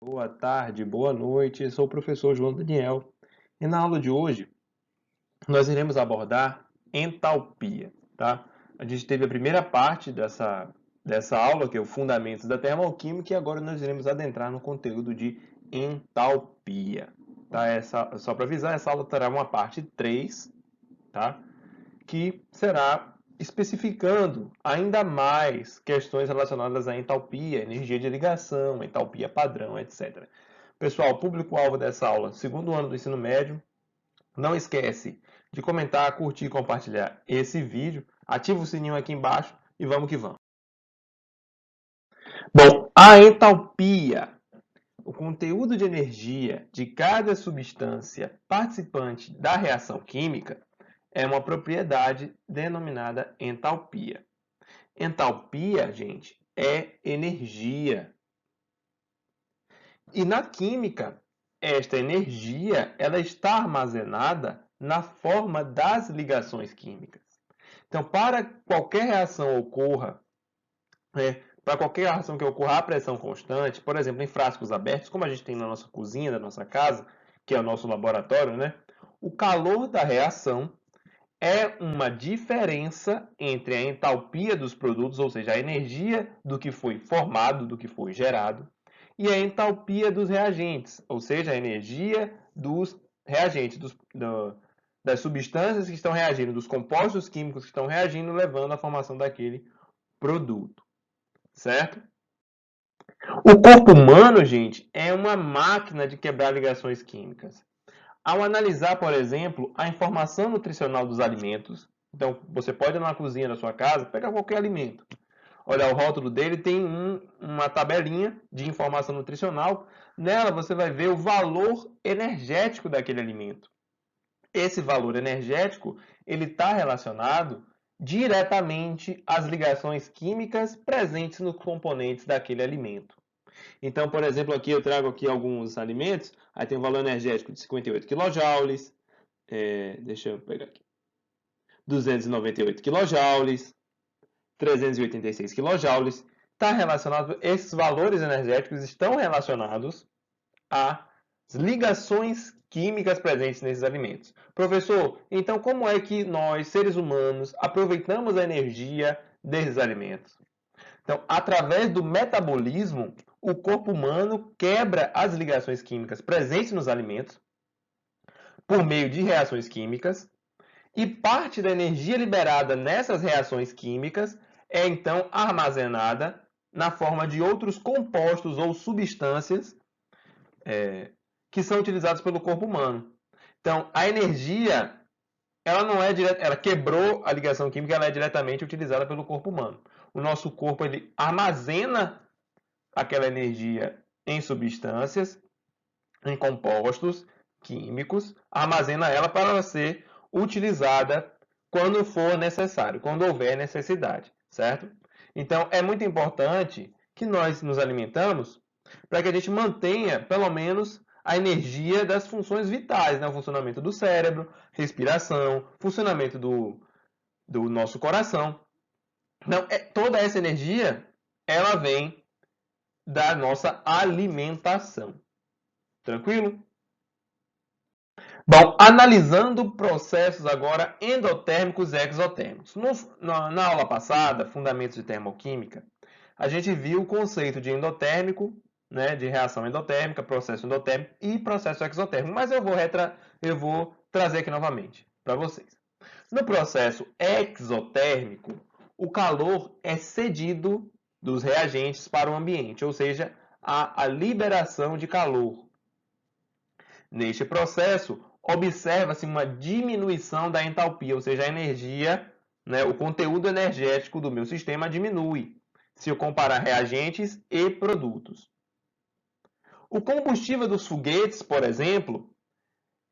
Boa tarde, boa noite. Sou o professor João Daniel e na aula de hoje nós iremos abordar entalpia, tá? A gente teve a primeira parte dessa aula, que é o Fundamentos da Termoquímica, e agora nós iremos adentrar no conteúdo de entalpia, tá? Só para avisar, essa aula terá uma parte 3, tá? Que será especificando ainda mais questões relacionadas à entalpia, energia de ligação, entalpia padrão, etc. Pessoal, público-alvo dessa aula, segundo ano do ensino médio, não esquece de comentar, curtir e compartilhar esse vídeo, ativa o sininho aqui embaixo e vamos que vamos. Bom, a entalpia, o conteúdo de energia de cada substância participante da reação química, é uma propriedade denominada entalpia. Entalpia, gente, é energia. E na química, esta energia ela está armazenada na forma das ligações químicas. Então, para qualquer reação ocorra, para qualquer reação que ocorra a pressão constante, por exemplo, em frascos abertos, como a gente tem na nossa cozinha, da nossa casa, que é o nosso laboratório, né? O calor da reação é uma diferença entre a entalpia dos produtos, ou seja, a energia do que foi formado, do que foi gerado, e a entalpia dos reagentes, ou seja, a energia dos reagentes, das substâncias que estão reagindo, dos compostos químicos que estão reagindo, levando à formação daquele produto, certo? O corpo humano, gente, é uma máquina de quebrar ligações químicas. Ao analisar, por exemplo, a informação nutricional dos alimentos, então você pode ir na cozinha da sua casa, pegar qualquer alimento, olhar o rótulo dele, tem uma tabelinha de informação nutricional, nela você vai ver o valor energético daquele alimento. Esse valor energético ele está relacionado diretamente às ligações químicas presentes nos componentes daquele alimento. Então, por exemplo, aqui eu trago aqui alguns alimentos, aí tem um valor energético de 58 kJ, deixa eu pegar aqui, 298 kJ, 386 kJ, está relacionado, esses valores energéticos estão relacionados às ligações químicas presentes nesses alimentos. Professor, então como é que nós, seres humanos, aproveitamos a energia desses alimentos? Então, através do metabolismo, o corpo humano quebra as ligações químicas presentes nos alimentos por meio de reações químicas e parte da energia liberada nessas reações químicas é então armazenada na forma de outros compostos ou substâncias que são utilizados pelo corpo humano. Então, a energia ela não é ela quebrou a ligação química, ela é diretamente utilizada pelo corpo humano. O nosso corpo ele armazena aquela energia em substâncias, em compostos químicos, armazena ela para ser utilizada quando for necessário, quando houver necessidade, certo? Então, é muito importante que nós nos alimentamos para que a gente mantenha, pelo menos, a energia das funções vitais, né? O funcionamento do cérebro, respiração, funcionamento do nosso coração. Então, toda essa energia, ela vem da nossa alimentação. Tranquilo? Bom, analisando processos agora endotérmicos e exotérmicos. Na aula passada, Fundamentos de Termoquímica, a gente viu o conceito de endotérmico, né, de reação endotérmica, processo endotérmico e processo exotérmico, mas eu vou trazer aqui novamente para vocês. No processo exotérmico, o calor é cedido dos reagentes para o ambiente, ou seja, há a liberação de calor. Neste processo, observa-se uma diminuição da entalpia, ou seja, a energia, né, o conteúdo energético do meu sistema diminui, se eu comparar reagentes e produtos. O combustível dos foguetes, por exemplo,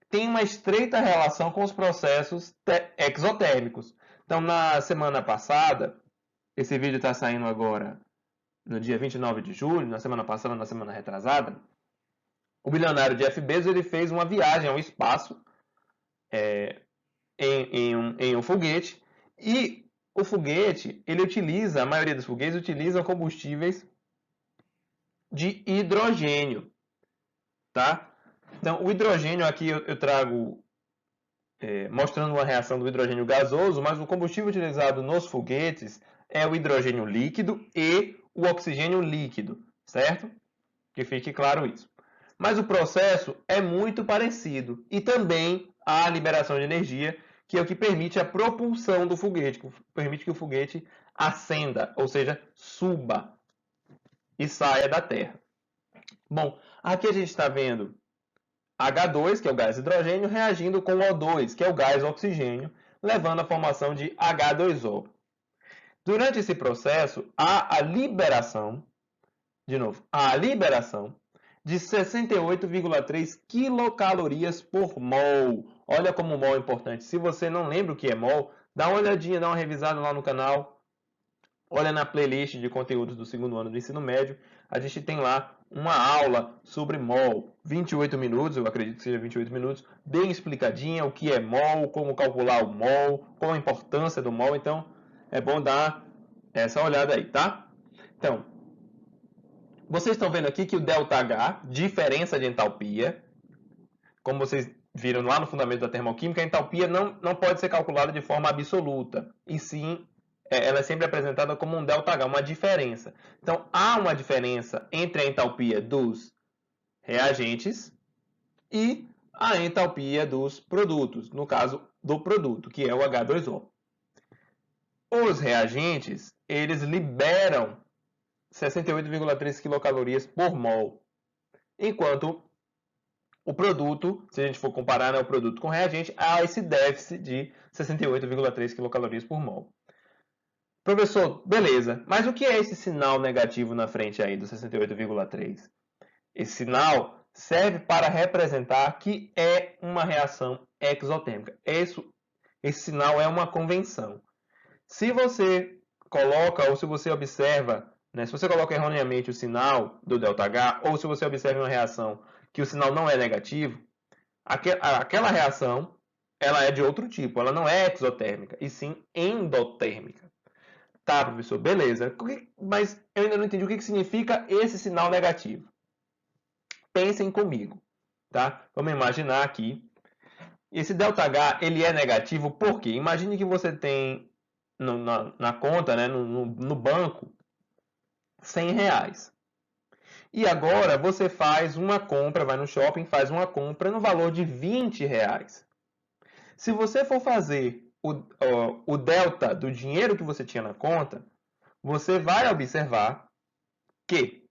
tem uma estreita relação com os processos exotérmicos. Então, na semana passada, esse vídeo está saindo agora no dia 29 de julho, na semana passada, na semana retrasada, o bilionário Jeff Bezos ele fez uma viagem ao espaço em um foguete e o foguete, a maioria dos foguetes utilizam combustíveis de hidrogênio. tá? Então, o hidrogênio aqui eu trago mostrando uma reação do hidrogênio gasoso, mas o combustível utilizado nos foguetes é o hidrogênio líquido e o oxigênio líquido, certo? Que fique claro isso. Mas o processo é muito parecido e também há a liberação de energia, que é o que permite a propulsão do foguete, que permite que o foguete ascenda, ou seja, suba e saia da Terra. Bom, aqui a gente está vendo H2, que é o gás hidrogênio, reagindo com O2, que é o gás oxigênio, levando à formação de H2O. Durante esse processo, há a liberação de 68,3 quilocalorias por mol. Olha como o mol é importante. Se você não lembra o que é mol, dá uma olhadinha, dá uma revisada lá no canal. Olha na playlist de conteúdos do segundo ano do ensino médio. A gente tem lá uma aula sobre mol. 28 minutos, eu acredito que seja 28 minutos. Bem explicadinha o que é mol, como calcular o mol, qual a importância do mol. Então, é bom dar essa olhada aí, tá? Então, vocês estão vendo aqui que o ΔH, diferença de entalpia, como vocês viram lá no fundamento da termoquímica, a entalpia não pode ser calculada de forma absoluta, e sim, ela é sempre apresentada como um ΔH, uma diferença. Então, há uma diferença entre a entalpia dos reagentes e a entalpia dos produtos, no caso do produto, que é o H2O. Os reagentes, eles liberam 68,3 quilocalorias por mol, enquanto o produto, se a gente for comparar, né, o produto com reagente, há esse déficit de 68,3 quilocalorias por mol. Professor, beleza, mas o que é esse sinal negativo na frente aí do 68,3? Esse sinal serve para representar que é uma reação exotérmica. Esse sinal é uma convenção. Se você coloca ou se você observa, né, se você coloca erroneamente o sinal do ΔH ou se você observa uma reação que o sinal não é negativo, aquela reação ela é de outro tipo, ela não é exotérmica, e sim endotérmica. Tá, professor, beleza. Mas eu ainda não entendi o que significa esse sinal negativo. Pensem comigo, tá? Vamos imaginar aqui. Esse ΔH, ele é negativo por quê? Imagine que você tem na conta, né, no banco, R$100. E agora você faz uma compra, vai no shopping, faz uma compra no valor de R$20. Se você for fazer o delta do dinheiro que você tinha na conta, você vai observar que,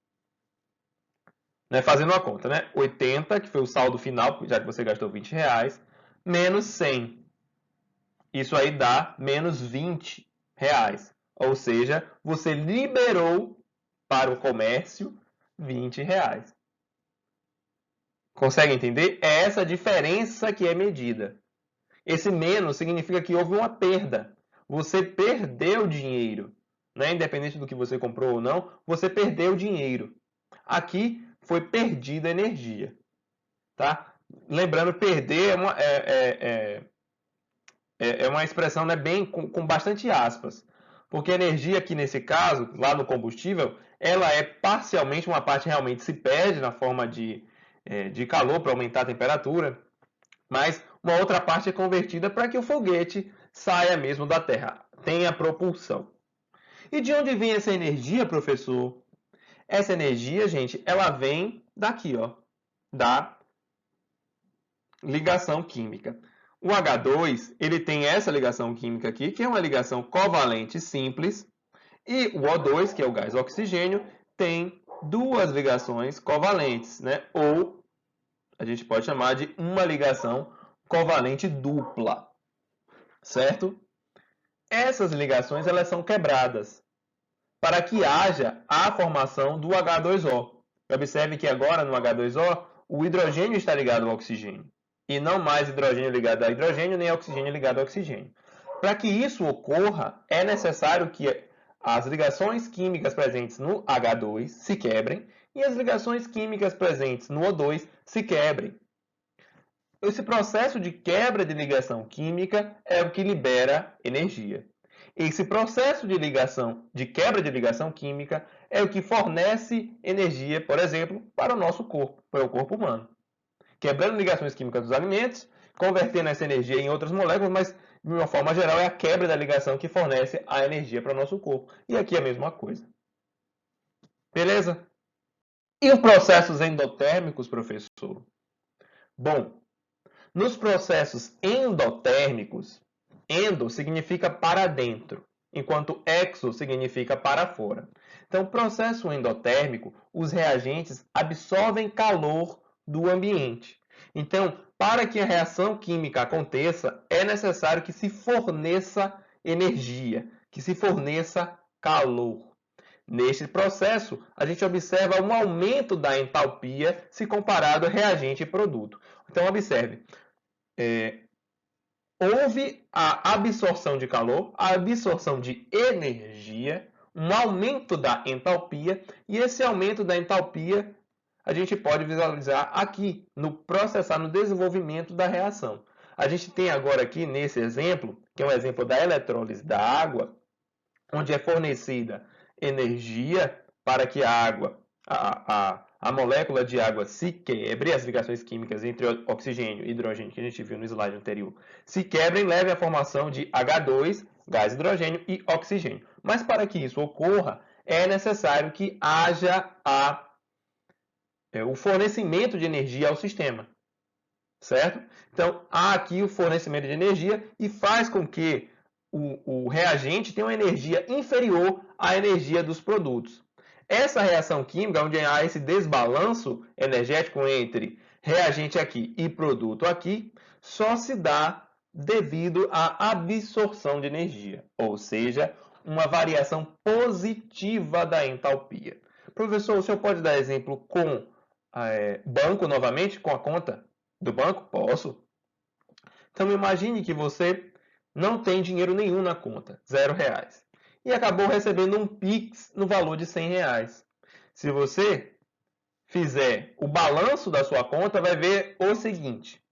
né, fazendo a conta, né, 80, que foi o saldo final, já que você gastou R$20, menos 100. Isso aí dá menos R$20. Ou seja, você liberou para o comércio R$20. Consegue entender? É essa diferença que é medida. Esse menos significa que houve uma perda. Você perdeu dinheiro. Né? Independente do que você comprou ou não, você perdeu dinheiro. Aqui foi perdida energia. Tá? Lembrando, perder é uma expressão, né, bem com bastante aspas. Porque a energia aqui nesse caso, lá no combustível, ela é parcialmente, uma parte realmente se perde na forma de calor para aumentar a temperatura, mas uma outra parte é convertida para que o foguete saia mesmo da Terra, tenha propulsão. E de onde vem essa energia, professor? Essa energia, gente, ela vem daqui, ó, da ligação química. O H2, ele tem essa ligação química aqui, que é uma ligação covalente simples, e o O2, que é o gás oxigênio, tem duas ligações covalentes, né? Ou a gente pode chamar de uma ligação covalente dupla, certo? Essas ligações elas são quebradas para que haja a formação do H2O. Observe que agora no H2O o hidrogênio está ligado ao oxigênio e não mais hidrogênio ligado a hidrogênio nem oxigênio ligado a oxigênio. Para que isso ocorra, é necessário que as ligações químicas presentes no H2 se quebrem e as ligações químicas presentes no O2 se quebrem. Esse processo de quebra de ligação química é o que libera energia. Esse processo de quebra de ligação química é o que fornece energia, por exemplo, para o nosso corpo, para o corpo humano. quebrando ligações químicas dos alimentos, convertendo essa energia em outras moléculas, mas de uma forma geral é a quebra da ligação que fornece a energia para o nosso corpo. E aqui é a mesma coisa. Beleza? E os processos endotérmicos, professor? Bom, nos processos endotérmicos, endo significa para dentro, enquanto exo significa para fora. Então, processo endotérmico, os reagentes absorvem calor do ambiente. Então, para que a reação química aconteça, é necessário que se forneça energia, que se forneça calor. Neste processo, a gente observa um aumento da entalpia se comparado a reagente e produto. Então, observe, houve a absorção de calor, a absorção de energia, um aumento da entalpia, e esse aumento da entalpia a gente pode visualizar aqui no processar, no desenvolvimento da reação. A gente tem agora aqui nesse exemplo, que é um exemplo da eletrólise da água, onde é fornecida energia para que a água, a molécula de água se quebre, as ligações químicas entre oxigênio e hidrogênio que a gente viu no slide anterior, se quebrem e levem à formação de H2, gás hidrogênio e oxigênio. Mas para que isso ocorra, é necessário que haja o fornecimento de energia ao sistema, certo? Então, há aqui o fornecimento de energia e faz com que o reagente tenha uma energia inferior à energia dos produtos. Essa reação química, onde há esse desbalanço energético entre reagente aqui e produto aqui, só se dá devido à absorção de energia, ou seja, uma variação positiva da entalpia. Professor, o senhor pode dar exemplo com banco novamente, com a conta do banco? Posso. Então, imagine que você não tem dinheiro nenhum na conta, R$0, e acabou recebendo um Pix no valor de R$100. Se você fizer o balanço da sua conta, vai ver o seguinte: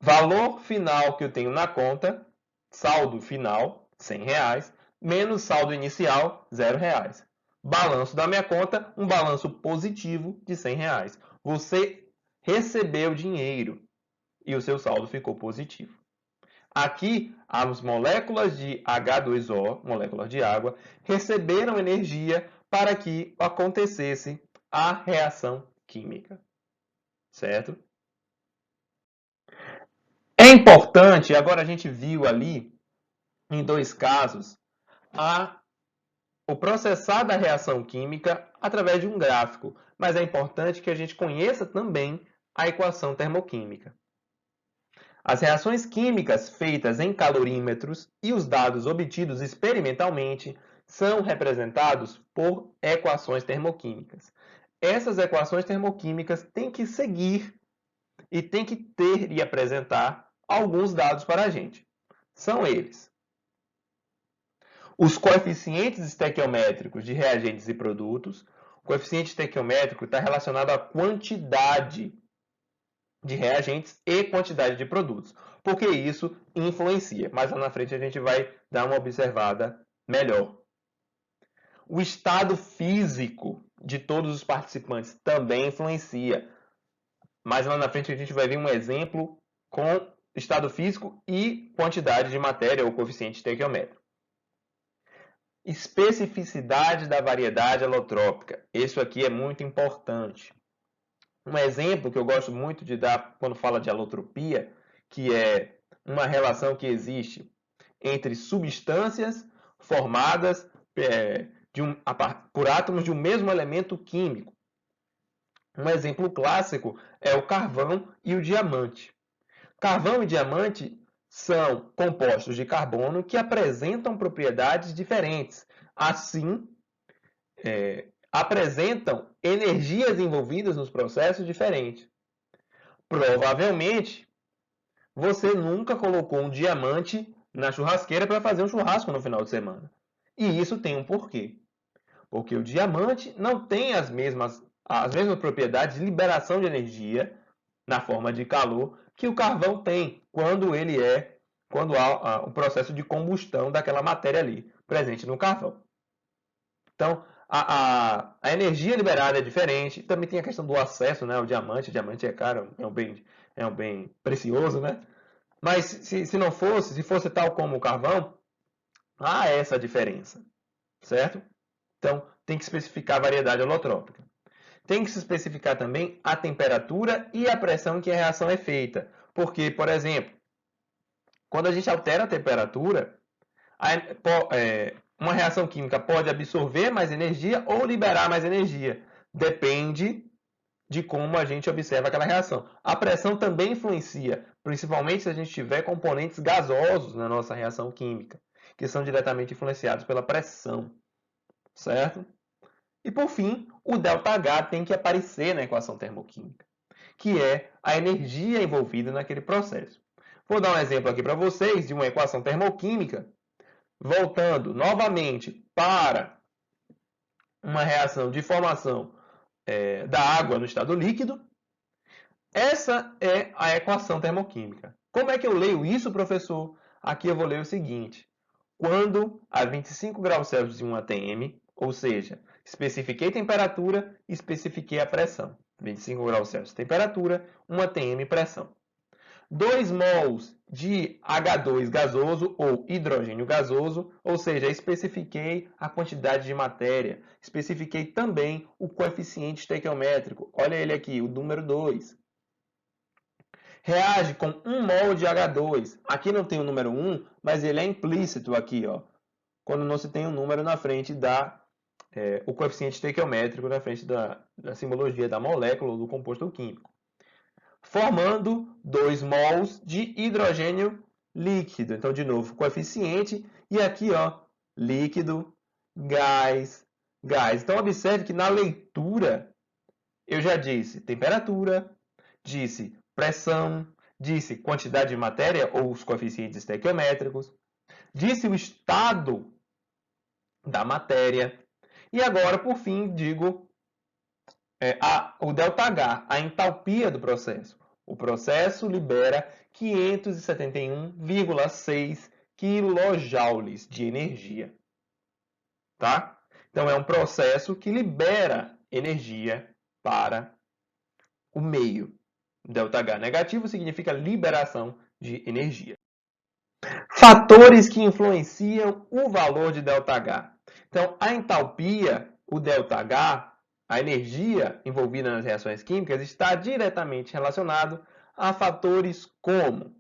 valor final que eu tenho na conta, saldo final, R$100, menos saldo inicial, R$0. Balanço da minha conta, um balanço positivo de R$100. Você recebeu dinheiro e o seu saldo ficou positivo. Aqui, as moléculas de H2O, moléculas de água, receberam energia para que acontecesse a reação química. Certo? É importante, agora a gente viu ali, em dois casos, o processar da reação química através de um gráfico, mas é importante que a gente conheça também a equação termoquímica. As reações químicas feitas em calorímetros e os dados obtidos experimentalmente são representados por equações termoquímicas. Essas equações termoquímicas têm que seguir e têm que ter e apresentar alguns dados para a gente. São eles: os coeficientes estequiométricos de reagentes e produtos. O coeficiente estequiométrico está relacionado à quantidade de reagentes e quantidade de produtos, porque isso influencia. Mas lá na frente a gente vai dar uma observada melhor. O estado físico de todos os participantes também influencia. Mas lá na frente a gente vai ver um exemplo com estado físico e quantidade de matéria ou coeficiente estequiométrico. Especificidade da variedade alotrópica. Isso aqui é muito importante. Um exemplo que eu gosto muito de dar quando fala de alotropia, que é uma relação que existe entre substâncias formadas por átomos de um mesmo elemento químico. Um exemplo clássico é o carvão e o diamante. Carvão e diamante são compostos de carbono que apresentam propriedades diferentes. Assim, apresentam energias envolvidas nos processos diferentes. Provavelmente, você nunca colocou um diamante na churrasqueira para fazer um churrasco no final de semana. E isso tem um porquê. Porque o diamante não tem as mesmas propriedades de liberação de energia na forma de calor que o carvão tem quando há o processo de combustão daquela matéria ali presente no carvão. Então, A energia liberada é diferente. Também tem a questão do acesso, né? O diamante é caro, é um bem precioso, né? Mas se não fosse, se fosse tal como o carvão, há essa diferença, certo? Então, tem que especificar a variedade holotrópica. Tem que se especificar também a temperatura e a pressão em que a reação é feita. Porque, por exemplo, quando a gente altera a temperatura, uma reação química pode absorver mais energia ou liberar mais energia. Depende de como a gente observa aquela reação. A pressão também influencia, principalmente se a gente tiver componentes gasosos na nossa reação química, que são diretamente influenciados pela pressão, certo? E por fim, o ΔH tem que aparecer na equação termoquímica, que é a energia envolvida naquele processo. Vou dar um exemplo aqui para vocês de uma equação termoquímica, voltando novamente para uma reação de formação da água no estado líquido. Essa é a equação termoquímica. Como é que eu leio isso, professor? Aqui eu vou ler o seguinte. Quando a 25 graus Celsius em 1 atm, ou seja, especifiquei temperatura e especifiquei a pressão. 25 graus Celsius temperatura, 1 atm pressão. 2 mols de H2 gasoso ou hidrogênio gasoso, ou seja, especifiquei a quantidade de matéria, especifiquei também o coeficiente estequiométrico. Olha ele aqui, o número 2. Reage com 1 mol de H2. Aqui não tem o número 1, mas ele é implícito aqui, ó, quando não se tem um número na frente o coeficiente estequiométrico na frente da simbologia da molécula ou do composto químico, formando 2 mols de hidrogênio líquido. Então, de novo, coeficiente, e aqui, ó, líquido, gás, gás. Então, observe que na leitura eu já disse temperatura, disse pressão, disse quantidade de matéria ou os coeficientes estequiométricos, disse o estado da matéria, e agora, por fim, digo o ΔH, a entalpia do processo. O processo libera 571,6 kJ de energia. Tá? Então, é um processo que libera energia para o meio. ΔH negativo significa liberação de energia. Fatores que influenciam o valor de ΔH. Então, a entalpia, o ΔH, a energia envolvida nas reações químicas, está diretamente relacionado a fatores como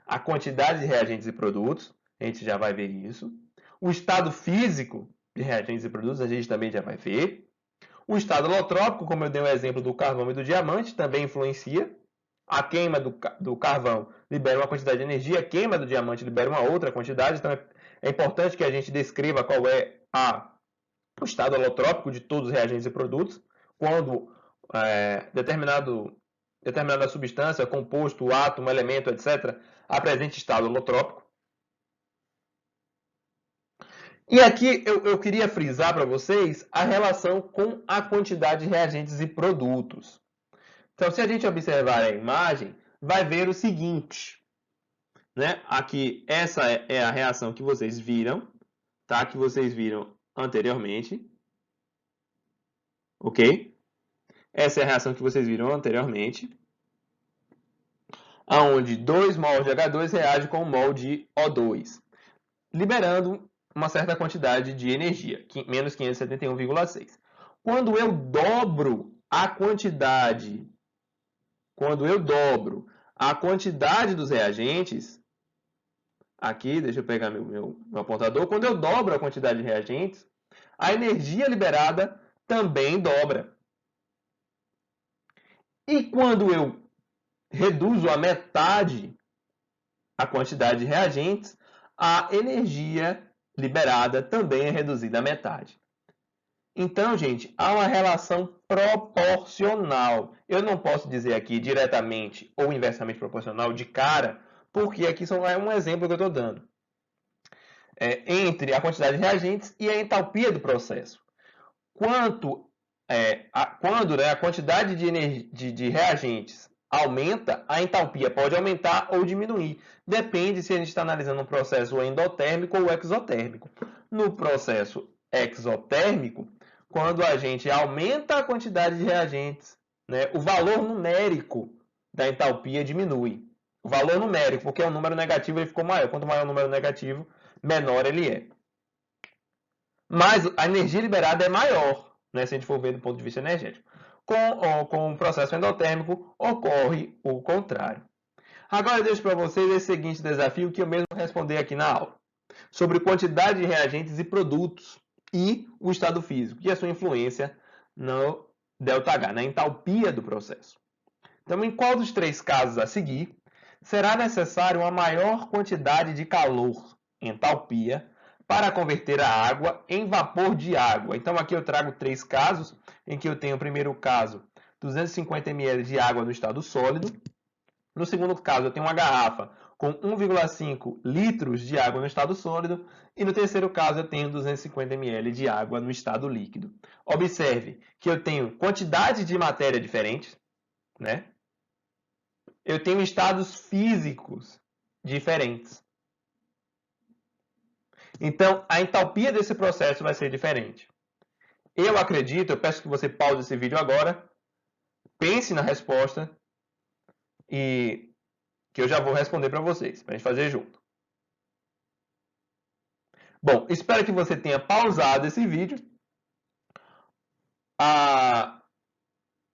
a quantidade de reagentes e produtos, a gente já vai ver isso, o estado físico de reagentes e produtos, a gente também já vai ver, o estado holotrópico, como eu dei o exemplo do carvão e do diamante, também influencia. A queima do carvão libera uma quantidade de energia, a queima do diamante libera uma outra quantidade. Então, é importante que a gente descreva qual é o estado holotrópico de todos os reagentes e produtos. Quando determinada substância, composto, átomo, elemento, etc., apresenta estado holotrópico. E aqui eu queria frisar para vocês a relação com a quantidade de reagentes e produtos. Então, se a gente observar a imagem, vai ver o seguinte, né? Aqui, essa é a reação que vocês viram, tá? Que vocês viram anteriormente, ok? Essa é a reação que vocês viram anteriormente, onde 2 mols de H2 reage com 1 mol de O2, liberando uma certa quantidade de energia, menos 571,6. Quando eu dobro a quantidade dos reagentes, aqui, deixa eu pegar meu apontador, quando eu dobro a quantidade de reagentes, a energia liberada também dobra. E quando eu reduzo a metade a quantidade de reagentes, a energia liberada também é reduzida à metade. Então, gente, há uma relação proporcional. Eu não posso dizer aqui diretamente ou inversamente proporcional de cara, porque aqui só é um exemplo que eu estou dando. Entre a quantidade de reagentes e a entalpia do processo. Quando a quantidade de reagentes aumenta, a entalpia pode aumentar ou diminuir. Depende se a gente está analisando um processo endotérmico ou exotérmico. No processo exotérmico, quando a gente aumenta a quantidade de reagentes, né, o valor numérico da entalpia diminui. O valor numérico, porque o número negativo ele ficou maior. Quanto maior o número negativo, menor ele é. Mas a energia liberada é maior, né, se a gente for ver do ponto de vista energético. Com o processo endotérmico, ocorre o contrário. Agora eu deixo para vocês esse seguinte desafio que eu mesmo respondi aqui na aula, sobre quantidade de reagentes e produtos e o estado físico e a sua influência no ΔH, na entalpia do processo. Então, em qual dos três casos a seguir será necessário uma maior quantidade de calor, entalpia, para converter a água em vapor de água? Então, aqui eu trago três casos, em que eu tenho o primeiro caso, 250 ml de água no estado sólido. No segundo caso, eu tenho uma garrafa com 1,5 litros de água no estado sólido. E no terceiro caso, eu tenho 250 ml de água no estado líquido. Observe que eu tenho quantidade de matéria diferentes, né? Eu tenho estados físicos diferentes. Então, a entalpia desse processo vai ser diferente. Eu acredito, eu peço que você pause esse vídeo agora, pense na resposta e que eu já vou responder para vocês, para a gente fazer junto. Bom, espero que você tenha pausado esse vídeo.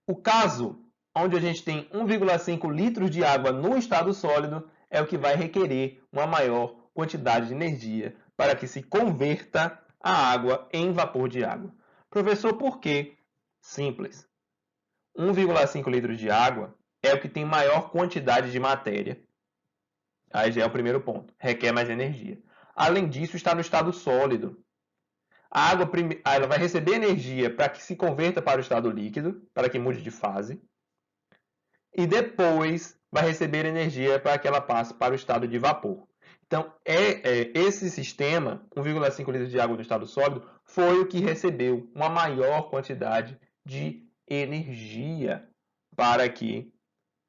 O caso onde a gente tem 1,5 litros de água no estado sólido é o que vai requerer uma maior quantidade de energia para que se converta a água em vapor de água. Professor, por quê? Simples. 1,5 litros de água é o que tem maior quantidade de matéria. Aí já é o primeiro ponto. Requer mais energia. Além disso, está no estado sólido. A água ela vai receber energia para que se converta para o estado líquido, para que mude de fase. E depois vai receber energia para que ela passe para o estado de vapor. Então, esse sistema, 1,5 litros de água no estado sólido, foi o que recebeu uma maior quantidade de energia para que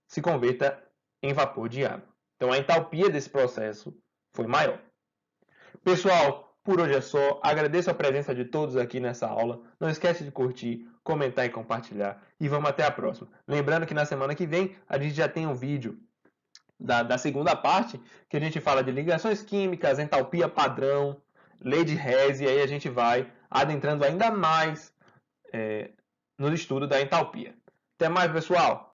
se converta em vapor de água. Então, a entalpia desse processo foi maior. Pessoal, por hoje é só. Agradeço a presença de todos aqui nessa aula. Não esquece de curtir, comentar e compartilhar. E vamos até a próxima. Lembrando que na semana que vem a gente já tem um vídeo da segunda parte, que a gente fala de ligações químicas, entalpia padrão, lei de Hess, e aí a gente vai adentrando ainda mais no estudo da entalpia. Até mais, pessoal!